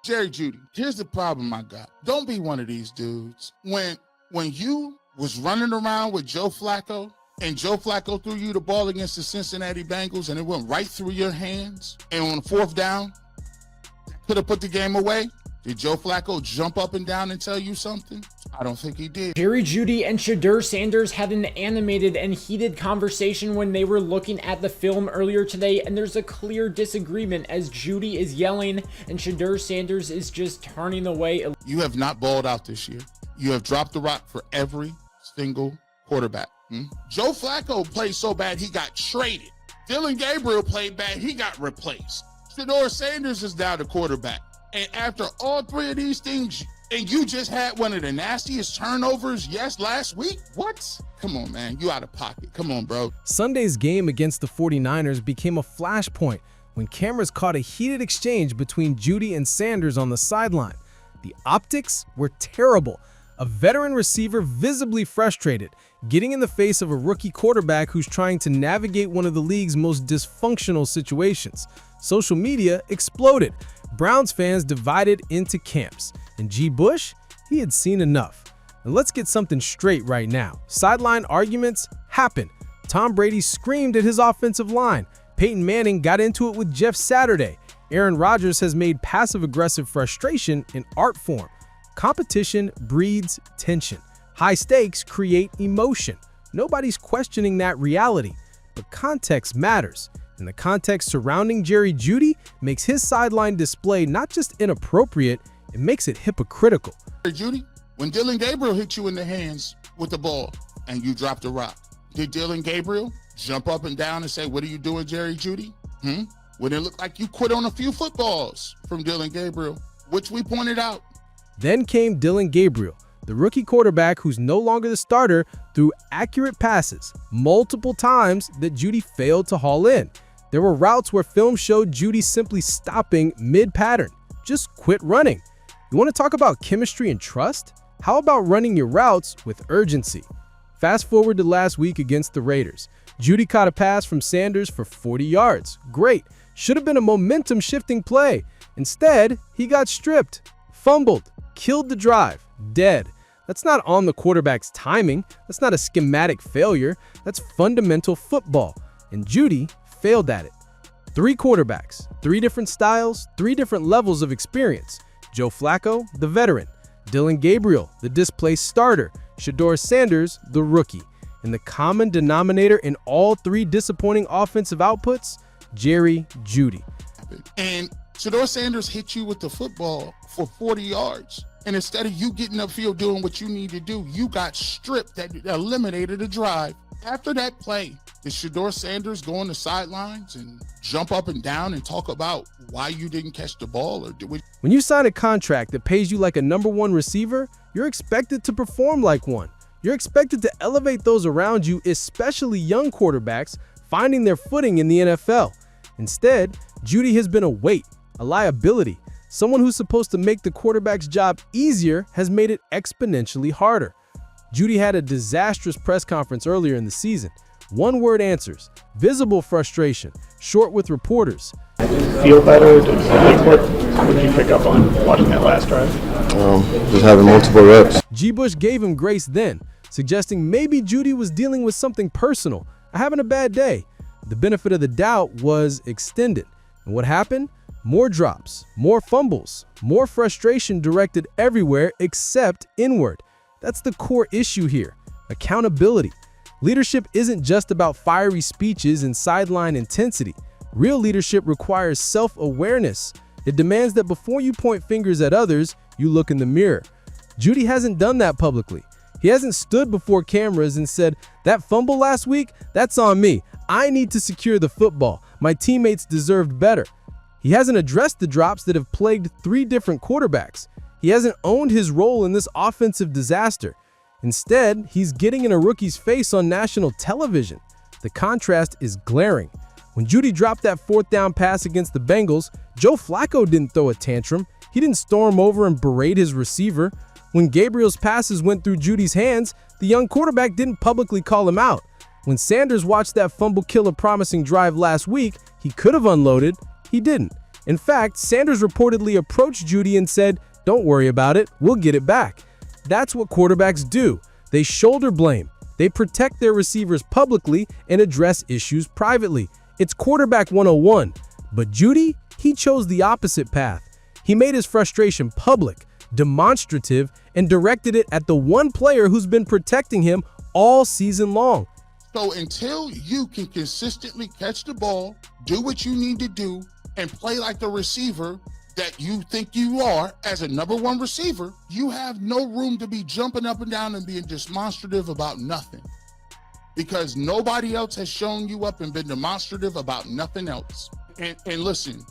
Jerry Jeudy, here's the problem I got. Don't be one of these dudes. When you was running around with Joe Flacco and Joe Flacco threw you the ball against the Cincinnati Bengals and it went right through your hands, and on 4th down, could have put the game away, did Joe Flacco jump up and down and tell you something? I don't think he did. Jerry Jeudy and Shedeur Sanders had an animated and heated conversation when they were looking at the film earlier today, and there's a clear disagreement as Jeudy is yelling and Shedeur Sanders is just turning away. You have not balled out this year. You have dropped the rock for every single quarterback. Joe Flacco played so bad he got traded. Dillon Gabriel played bad, he got replaced. Shedeur Sanders is now the quarterback. And after all 3 of these things, and you just had one of the nastiest turnovers, last week? What? Come on, man. You out of pocket. Come on, bro. Sunday's game against the 49ers became a flashpoint when cameras caught a heated exchange between Jeudy and Sanders on the sideline. The optics were terrible. A veteran receiver visibly frustrated, getting in the face of a rookie quarterback who's trying to navigate one of the league's most dysfunctional situations. Social media exploded. Browns fans divided into camps. And G. Bush, he had seen enough. And let's get something straight right now. Sideline arguments happen. Tom Brady screamed at his offensive line. Peyton Manning got into it with Jeff Saturday. Aaron Rodgers has made passive-aggressive frustration an art form. Competition breeds tension. High stakes create emotion. Nobody's questioning that reality, but context matters. And the context surrounding Jerry Jeudy makes his sideline display not just inappropriate, it makes it hypocritical. Jerry Jeudy, when Dillon Gabriel hit you in the hands with the ball and you dropped a rock, did Dillon Gabriel jump up and down and say, "What are you doing, Jerry Jeudy?" When it looked like you quit on a few footballs from Dillon Gabriel, which we pointed out. Then came Dillon Gabriel, the rookie quarterback who's no longer the starter, threw accurate passes multiple times that Jeudy failed to haul in. There were routes where film showed Jeudy simply stopping mid-pattern. Just quit running. You want to talk about chemistry and trust? How about running your routes with urgency? Fast forward to last week against the Raiders. Jeudy caught a pass from Sanders for 40 yards. Great. Should have been a momentum-shifting play. Instead, he got stripped, fumbled, killed the drive, dead. That's not on the quarterback's timing. That's not a schematic failure. That's fundamental football. And Jeudy failed at it. 3 quarterbacks, 3 different styles, 3 different levels of experience. Joe Flacco, the veteran. Dillon Gabriel, the displaced starter. Shedeur Sanders, the rookie. And the common denominator in all 3 disappointing offensive outputs? Jerry Jeudy. And Shedeur Sanders hit you with the football for 40 yards. And instead of you getting upfield doing what you need to do, you got stripped. That eliminated a drive. After that play, did Shedeur Sanders go on the sidelines and jump up and down and talk about why you didn't catch the ball? Or did we? When you sign a contract that pays you like a #1 receiver, you're expected to perform like one. You're expected to elevate those around you, especially young quarterbacks, finding their footing in the NFL. Instead, Jeudy has been a weight, a liability. Someone who's supposed to make the quarterback's job easier has made it exponentially harder. Jeudy had a disastrous press conference earlier in the season. One-word answers, visible frustration, short with reporters. Feel better? What did you pick up on watching that last drive? Just having multiple reps. G. Bush gave him grace then, suggesting maybe Jeudy was dealing with something personal, having a bad day. The benefit of the doubt was extended. And what happened? More drops, more fumbles, more frustration directed everywhere except inward. That's the core issue here, accountability. Leadership isn't just about fiery speeches and sideline intensity. Real leadership requires self-awareness. It demands that before you point fingers at others, you look in the mirror. Jeudy hasn't done that publicly. He hasn't stood before cameras and said, "That fumble last week, that's on me. I need to secure the football. My teammates deserved better." He hasn't addressed the drops that have plagued 3 different quarterbacks. He hasn't owned his role in this offensive disaster. Instead, he's getting in a rookie's face on national television. The contrast is glaring. When Jeudy dropped that 4th down pass against the Bengals, Joe Flacco didn't throw a tantrum. He didn't storm over and berate his receiver. When Gabriel's passes went through Jeudy's hands, the young quarterback didn't publicly call him out. When Sanders watched that fumble kill a promising drive last week, he could have unloaded. He didn't. In fact, Sanders reportedly approached Jeudy and said, "Don't worry about it, we'll get it back." That's what quarterbacks do. They shoulder blame. They protect their receivers publicly and address issues privately. It's quarterback 101. But Jeudy, he chose the opposite path. He made his frustration public, demonstrative, and directed it at the one player who's been protecting him all season long. So until you can consistently catch the ball, do what you need to do, and play like the receiver that you think you are as a number one receiver, you have no room to be jumping up and down and being demonstrative about nothing. Because nobody else has shown you up and been demonstrative about nothing else. And listen,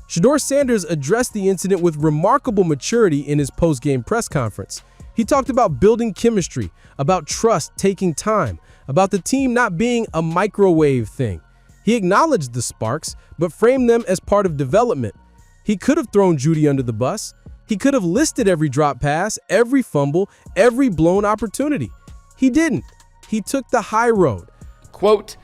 Shedeur Sanders addressed the incident with remarkable maturity in his post-game press conference. He talked about building chemistry, about trust taking time, about the team not being a microwave thing. He acknowledged the sparks, but framed them as part of development. He could have thrown Jeudy under the bus. He could have listed every drop pass, every fumble, every blown opportunity. He didn't. He took the high road. Quote,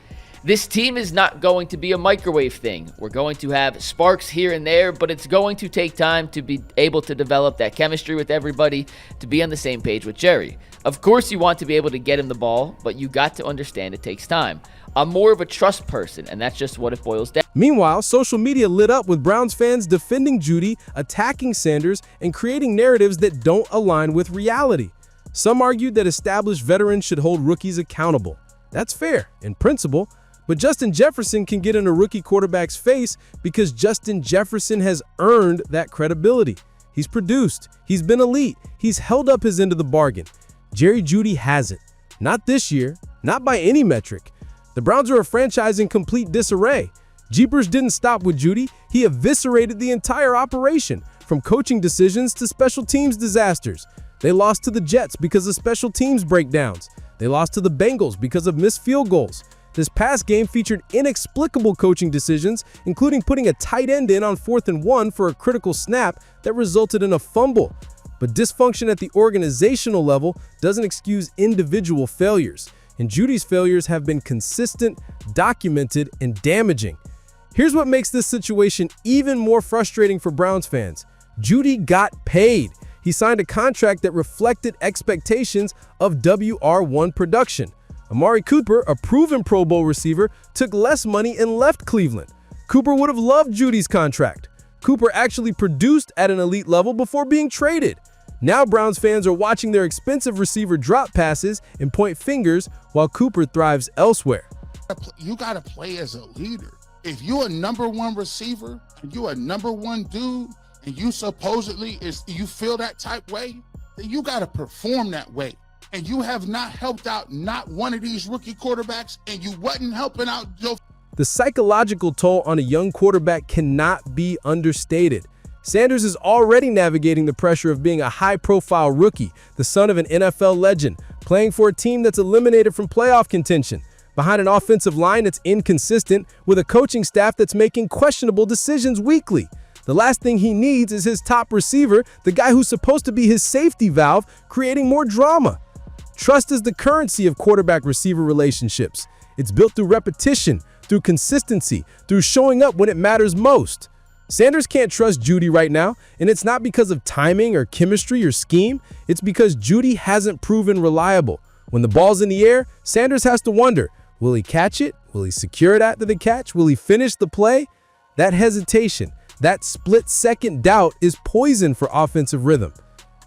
"This team is not going to be a microwave thing. We're going to have sparks here and there, but it's going to take time to be able to develop that chemistry with everybody, to be on the same page with Jerry. Of course you want to be able to get him the ball, but you got to understand it takes time. I'm more of a trust person, and that's just what it boils down." Meanwhile, social media lit up with Browns fans defending Jeudy, attacking Sanders, and creating narratives that don't align with reality. Some argued that established veterans should hold rookies accountable. That's fair, in principle, but Justin Jefferson can get in a rookie quarterback's face because Justin Jefferson has earned that credibility. He's produced, he's been elite, he's held up his end of the bargain. Jerry Jeudy hasn't. Not this year, not by any metric. The Browns are a franchise in complete disarray. Jeepers didn't stop with Jeudy. He eviscerated the entire operation, from coaching decisions to special teams disasters. They lost to the Jets because of special teams breakdowns. They lost to the Bengals because of missed field goals. This past game featured inexplicable coaching decisions, including putting a tight end in on 4th and 1 for a critical snap that resulted in a fumble. But dysfunction at the organizational level doesn't excuse individual failures, and Jeudy's failures have been consistent, documented, and damaging. Here's what makes this situation even more frustrating for Browns fans. Jeudy got paid. He signed a contract that reflected expectations of WR1 production. Amari Cooper, a proven Pro Bowl receiver, took less money and left Cleveland. Cooper would have loved Jeudy's contract. Cooper actually produced at an elite level before being traded. Now Browns fans are watching their expensive receiver drop passes and point fingers while Cooper thrives elsewhere. you got to play as a leader. If you're a number one receiver and you're a number one dude and you supposedly you feel that type way, then you got to perform that way. And you have not helped out not one of these rookie quarterbacks, and you wasn't helping out Joe. The psychological toll on a young quarterback cannot be understated. Sanders is already navigating the pressure of being a high-profile rookie, the son of an NFL legend, playing for a team that's eliminated from playoff contention, behind an offensive line that's inconsistent, with a coaching staff that's making questionable decisions weekly. The last thing he needs is his top receiver, the guy who's supposed to be his safety valve, creating more drama. Trust is the currency of quarterback-receiver relationships. It's built through repetition, through consistency, through showing up when it matters most. Sanders can't trust Jeudy right now, and it's not because of timing or chemistry or scheme. It's because Jeudy hasn't proven reliable. When the ball's in the air, Sanders has to wonder, will he catch it? Will he secure it after the catch? Will he finish the play? That hesitation, that split-second doubt is poison for offensive rhythm.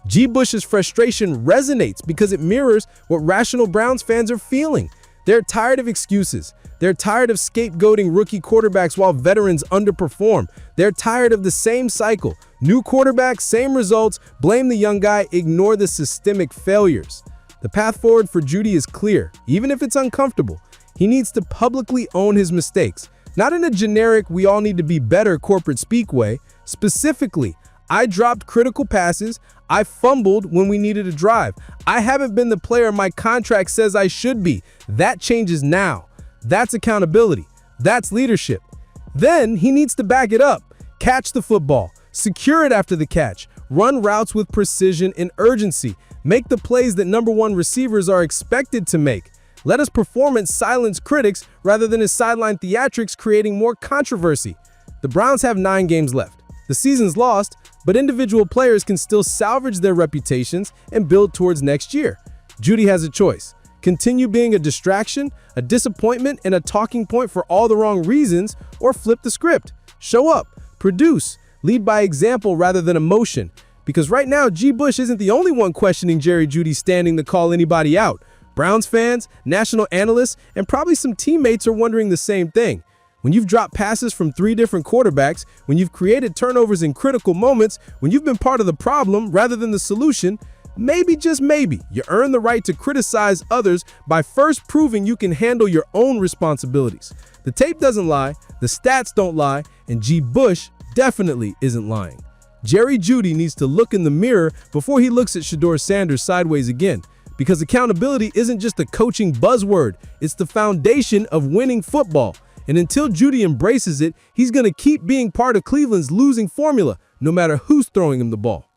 G. Bush's frustration resonates because it mirrors what rational Browns fans are feeling. They're tired of excuses. They're tired of scapegoating rookie quarterbacks while veterans underperform. They're tired of the same cycle. New quarterbacks, same results, blame the young guy, ignore the systemic failures. The path forward for Jeudy is clear, even if it's uncomfortable. He needs to publicly own his mistakes, not in a generic, we all need to be better corporate speak way. Specifically, I dropped critical passes. I fumbled when we needed a drive. I haven't been the player my contract says I should be. That changes now. That's accountability. That's leadership. Then he needs to back it up. Catch the football. Secure it after the catch. Run routes with precision and urgency. Make the plays that number one receivers are expected to make. Let his performance silence critics rather than his sideline theatrics creating more controversy. The Browns have 9 games left. The season's lost, but individual players can still salvage their reputations and build towards next year. Jeudy has a choice. Continue being a distraction, a disappointment, and a talking point for all the wrong reasons, or flip the script. Show up, produce, lead by example rather than emotion. Because right now, G. Bush isn't the only one questioning Jerry Jeudy's standing to call anybody out. Browns fans, national analysts, and probably some teammates are wondering the same thing. When you've dropped passes from 3 different quarterbacks, when you've created turnovers in critical moments, when you've been part of the problem rather than the solution, maybe, just maybe, you earn the right to criticize others by first proving you can handle your own responsibilities. The tape doesn't lie, the stats don't lie, and G. Bush definitely isn't lying. Jerry Jeudy needs to look in the mirror before he looks at Shedeur Sanders sideways again, because accountability isn't just a coaching buzzword, it's the foundation of winning football. And until Jeudy embraces it, he's going to keep being part of Cleveland's losing formula, no matter who's throwing him the ball.